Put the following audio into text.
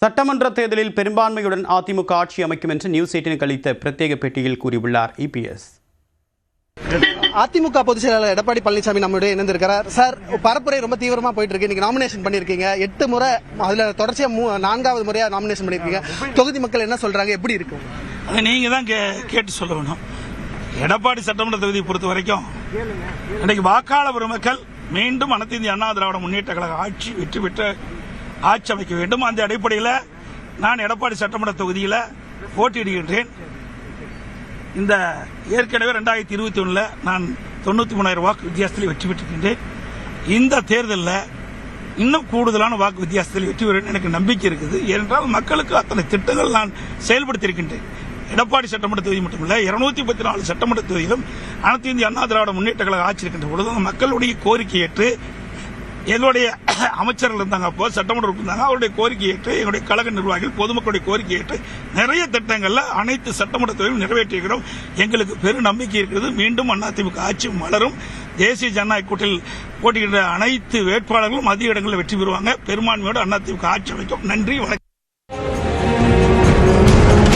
சட்டமன்ற தேர்தலில் பெரும்பான்மையுடன் அதிமுக ஆட்சி அமைக்கும் என்று நியூஸ் 18 அளித்த பிரத்யேக பேட்டியில் கூறியுள்ளார் இபிஎஸ். அதிமுக பொதுச் செயலாளர் எடப்பாடி பழனிசாமி நம்முடைய இணைந்திருக்கிறார். சார், பரப்புரை ரொம்ப தீவிரமா போயிட்டு இருக்கு. நீங்க நாமினேஷன் பண்ணிருக்கீங்க 8 முறை, அதுல தொடர்ச்சியா 4வது முறையா நாமினேஷன் பண்ணிருக்கீங்க. தொகுதி மக்கள் என்ன சொல்றாங்க, எப்படி இருக்கு? நீங்க தான் கேட்டு சொல்ல வேணும். எடப்பாடி சட்டமன்ற தொகுதியை பொறுத்த வரைக்கும் இன்னைக்கு வாக்காளர் பெருமக்கள் மீண்டும் அனைத்து இந்திய அண்ணா திராவிட முன்னேற்ற கழக ஆட்சி வெற்றி பெற்று ஆட்சி அமைக்க வேண்டும். அந்த அடிப்படையில் நான் எடப்பாடி சட்டமன்ற தொகுதியில் போட்டியிடுகின்றேன். இந்த ஏற்கனவே 2021 நான் 93,000 வாக்கு வித்தியாசத்தில் வெற்றி பெற்றிருக்கின்றேன். இந்த தேர்தலில் இன்னும் கூடுதலான வாக்கு வித்தியாசத்தில் வெற்றி பெறும் எனக்கு நம்பிக்கை இருக்குது. ஏனென்றால் மக்களுக்கு அத்தனை திட்டங்கள் நான் செயல்படுத்தியிருக்கின்றேன். எடப்பாடி சட்டமன்ற தொகுதி மட்டுமல்ல, 234 சட்டமன்ற தொகுதியிலும் அனைத்து இந்திய அண்ணா திராவிட முன்னேற்ற கழக ஆட்சி இருக்கின்ற பொழுது அந்த மக்களுடைய கோரிக்கை ஏற்று எங்களுடைய அமைச்சர்கள் இருந்தாங்க, அப்போ சட்டமன்றம் இருந்தாங்க, அவருடைய கோரிக்கை ஏற்று எங்களுடைய கழக நிர்வாகிகள் பொதுமக்களுடைய கோரிக்கை ஏற்று நிறைய திட்டங்கள்ல அனைத்து சட்டமன்ற தொகுதியும் நிறைவேற்றியிருக்கிறோம். எங்களுக்கு பெரும் நம்பிக்கை இருக்கிறது. மீண்டும் அதிமுக ஆட்சி மலரும். தேசிய ஜனநாயக கூட்டணியில் போட்டியிடுற அனைத்து வேட்பாளர்களும் அதிக இடங்களில் வெற்றி பெறுவாங்க. பெரும்பான்மையோடு அதிமுக ஆட்சி அமைக்கும். நன்றி, வணக்கம்.